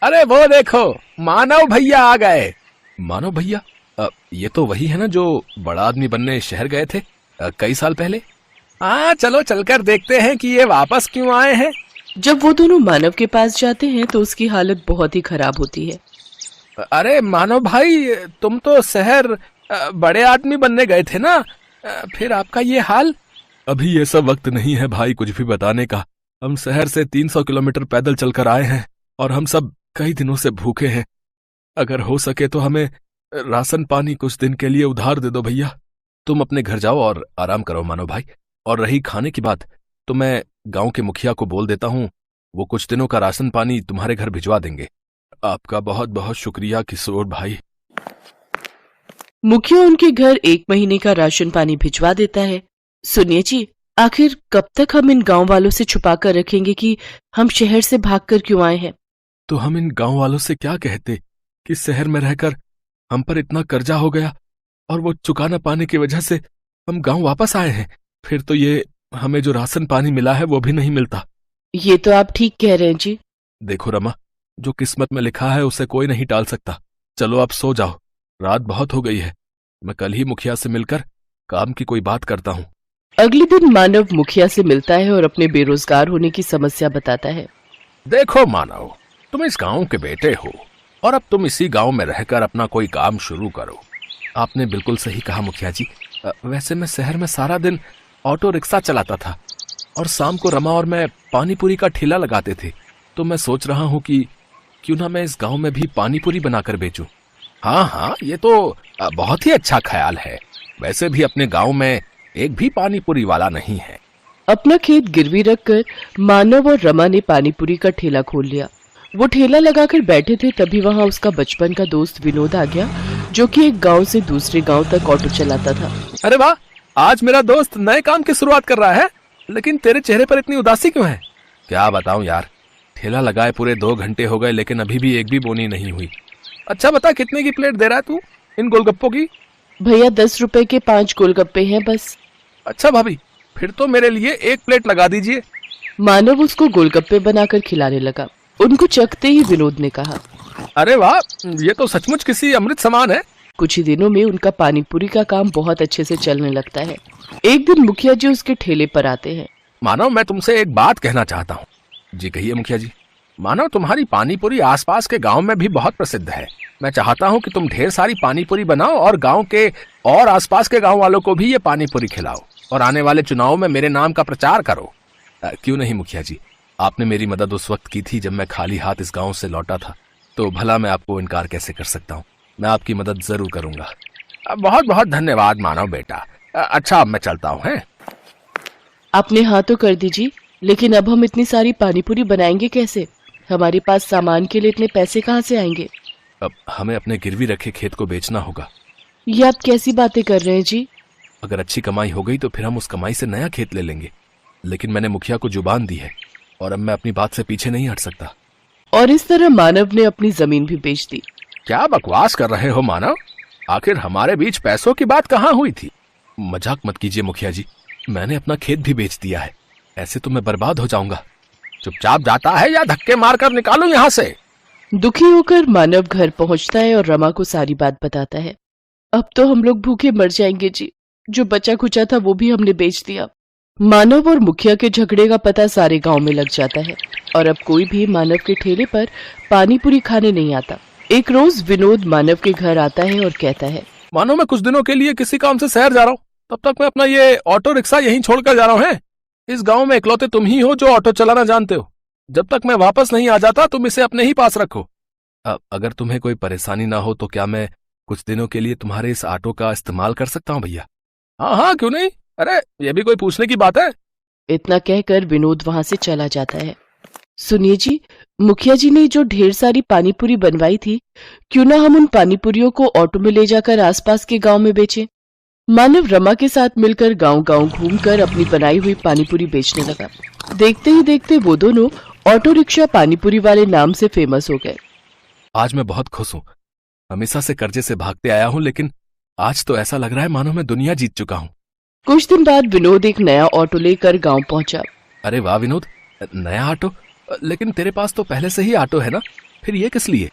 अरे वो देखो, मानव भैया आ गए। मानव भैया? ये तो वही है ना जो बड़ा आदमी बनने शहर गए थे कई साल पहले। हाँ, चलो चलकर देखते हैं कि ये वापस क्यों आए हैं। जब वो दोनों मानव के पास जाते हैं तो उसकी हालत बहुत ही खराब होती है। अरे मानव भाई, तुम तो शहर बड़े आदमी बनने गए थे ना, फिर आपका ये हाल। अभी ये सब वक्त नहीं है भाई कुछ भी बताने का। हम शहर से 300 किलोमीटर पैदल चलकर आए हैं और हम सब कई दिनों से भूखे हैं। अगर हो सके तो हमें राशन पानी कुछ दिन के लिए उधार दे दो भैया। तुम अपने घर जाओ और आराम करो मानव भाई। और रही खाने की बात, तो मैं गांव के मुखिया को बोल देता हूँ, वो कुछ दिनों का राशन पानी तुम्हारे घर भिजवा देंगे। आपका बहुत बहुत शुक्रिया किशोर भाई। मुखिया उनके घर 1 महीने का राशन पानी भिजवा देता है। सुनिए जी, आखिर कब तक हम इन गांव वालों से छुपा कर रखेंगे कि हम शहर से भागकर क्यों आए हैं? तो हम इन गांव वालों से क्या कहते कि शहर में रहकर हम पर इतना कर्जा हो गया और वो चुका न पाने की वजह से हम गांव वापस आए हैं। फिर तो ये हमें जो राशन पानी मिला है वो भी नहीं मिलता। ये तो आप ठीक कह रहे हैं जी। देखो रमा, जो किस्मत में लिखा है उसे कोई नहीं टाल सकता। चलो अब सो जाओ, रात बहुत हो गई है। मैं कल ही मुखिया से मिलकर काम की कोई बात करता हूँ। अगले दिन मानव मुखिया से मिलता है और अपने बेरोजगार होने की समस्या बताता है। देखो मानव, तुम इस गांव के बेटे हो और अब तुम इसी गांव में रहकर अपना कोई काम शुरू करो। आपने बिल्कुल सही कहा मुखिया जी। वैसे मैं शहर में सारा दिन ऑटो रिक्शा चलाता था और शाम को रमा और मैं पानी पूरी का ठेला लगाते थे। तो मैं सोच रहा हूँ कि क्यों ना मैं इस गांव में भी पानी पूरी बनाकर बेचूं। हाँ हाँ, ये तो बहुत ही अच्छा ख्याल है। वैसे भी अपने गांव में एक भी पानी पूरी वाला नहीं है। अपना खेत गिरवी रखकर मानव और रमा ने पानीपुरी का ठेला खोल लिया। वो ठेला लगाकर बैठे थे, तभी वहां उसका बचपन का दोस्त विनोद आ गया, जो कि एक गांव से दूसरे गांव तक ऑटो चलाता था। अरे वाह, आज मेरा दोस्त नए काम की शुरुआत कर रहा है। लेकिन तेरे चेहरे पर इतनी उदासी क्यों है? क्या बताऊं यार, ठेला लगाए पूरे 2 घंटे हो गए लेकिन अभी भी एक भी बोनी नहीं हुई। अच्छा बता, कितने की प्लेट दे रहा है तू इन गोलगप्पों की? भैया 10 रुपए के 5 गोलगप्पे हैं बस। अच्छा भाभी, फिर तो मेरे लिए 1 प्लेट लगा दीजिए। मानव उसको गोलगप्पे बनाकर खिलाने लगा। उनको चखते ही विनोद ने कहा, अरे वाह, ये तो सचमुच किसी अमृत समान है। कुछ ही दिनों में उनका पानीपुरी का काम बहुत अच्छे से चलने लगता है। एक दिन मुखिया जी उसके ठेले पर आते हैं। मानव, मैं तुमसे एक बात कहना चाहता हूँ। जी कहिए मुखिया जी। मानव, तुम्हारी पानीपुरी आसपास के गांव में भी बहुत प्रसिद्ध है। मैं चाहता हूँ कि तुम ढेर सारी पानीपुरी बनाओ और गांव के और आसपास के गांव वालों को भी ये पानीपुरी खिलाओ और आने वाले चुनाव में मेरे नाम का प्रचार करो। क्यों नहीं मुखिया जी, आपने मेरी मदद उस वक्त की थी जब मैं खाली हाथ इस गांव से लौटा था, तो भला मैं आपको इनकार कैसे कर सकता हूँ। मैं आपकी मदद जरूर करूंगा। बहुत बहुत धन्यवाद मानव बेटा। अच्छा, अब मैं चलता हूँ। है, आपने हाँ तो कर दीजिए, लेकिन अब हम इतनी सारी पानीपुरी बनाएंगे कैसे? हमारे पास सामान के लिए इतने पैसे कहाँ से आएंगे? अब हमें अपने गिरवी रखे खेत को बेचना होगा। ये आप कैसी बातें कर रहे हैं जी? अगर अच्छी कमाई हो गई तो फिर हम उस कमाई से नया खेत ले लेंगे। लेकिन मैंने मुखिया को जुबान दी है और अब मैं अपनी बात से पीछे नहीं हट सकता। और इस तरह मानव ने अपनी जमीन भी बेच दी। क्या बकवास कर रहे हो मानव? आखिर हमारे बीच पैसों की बात कहाँ हुई थी? मजाक मत कीजिए मुखिया जी, मैंने अपना खेत भी बेच दिया है। ऐसे तो मैं बर्बाद हो जाऊंगा। चुपचाप जाता है या धक्के मारकर निकालूं यहाँ से? दुखी होकर मानव घर पहुंचता है और रमा को सारी बात बताता है। अब तो हम लोग भूखे मर जाएंगे जी, जो बचा खुचा था वो भी हमने बेच दिया। मानव और मुखिया के झगड़े का पता सारे गांव में लग जाता है और अब कोई भी मानव के ठेले पर पानीपुरी खाने नहीं आता। एक रोज विनोद मानव के घर आता है और कहता है, मानो मैं कुछ दिनों के लिए किसी काम से शहर जा रहा हूँ, तब तक मैं अपना ये ऑटो रिक्शा यहीं छोड़कर जा रहा हूँ। इस गांव में इकलौते तुम ही हो जो ऑटो चलाना जानते हो। जब तक मैं वापस नहीं आ जाता तुम इसे अपने ही पास रखो। अगर तुम्हें कोई परेशानी ना हो तो क्या मैं कुछ दिनों के लिए तुम्हारे इस ऑटो का इस्तेमाल कर सकता हूँ भैया? हाँ हाँ, क्यों नहीं। अरे ये भी कोई पूछने की बात है? इतना कहकर विनोद वहां से चला जाता है। सुनिए जी, मुखिया जी ने जो ढेर सारी पानीपुरी बनवाई थी, क्यों ना हम उन पानीपुरियों को ऑटो में ले जाकर आसपास के गांव में बेचें। मानव रमा के साथ मिलकर गांव-गांव घूमकर अपनी बनाई हुई पानीपुरी बेचने लगा। देखते ही देखते वो दोनों ऑटो रिक्शा पानीपुरी वाले नाम से फेमस हो गए। आज मैं बहुत खुश हूँ। हमेशा से कर्जे से भागते आया हूँ, लेकिन आज तो ऐसा लग रहा है मानो मैं दुनिया जीत चुका हूँ। कुछ दिन बाद विनोद एक नया ऑटो लेकर गांव पहुंचा। अरे वाह विनोद, नया ऑटो? लेकिन तेरे पास तो पहले से ही ऑटो है ना, फिर ये किस लिए?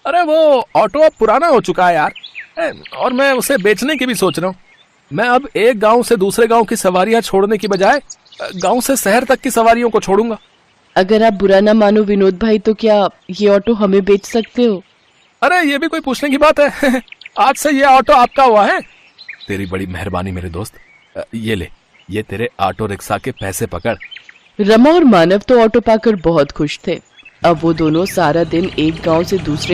अरे वो ऑटो अब पुराना हो चुका है यार, और मैं उसे बेचने की भी सोच रहा हूँ। मैं अब एक गांव से दूसरे गांव की सवारियां छोड़ने की बजाय गांव से शहर तक की सवारियों को छोड़ूंगा। अगर आप बुरा ना मानो विनोद भाई, तो क्या ये ऑटो हमें बेच सकते हो? अरे ये भी कोई पूछने की बात है? आज से ये ऑटो आपका हुआ है। तेरी बड़ी मेहरबानी मेरे दोस्त। ये ले, ये तेरे ऑटो रिक्शा के पैसे पकड़। रमा और मानव तो ऑटो पाकर बहुत खुश थे। अब वो दोनों सारा दिन एक गांव से दूसरे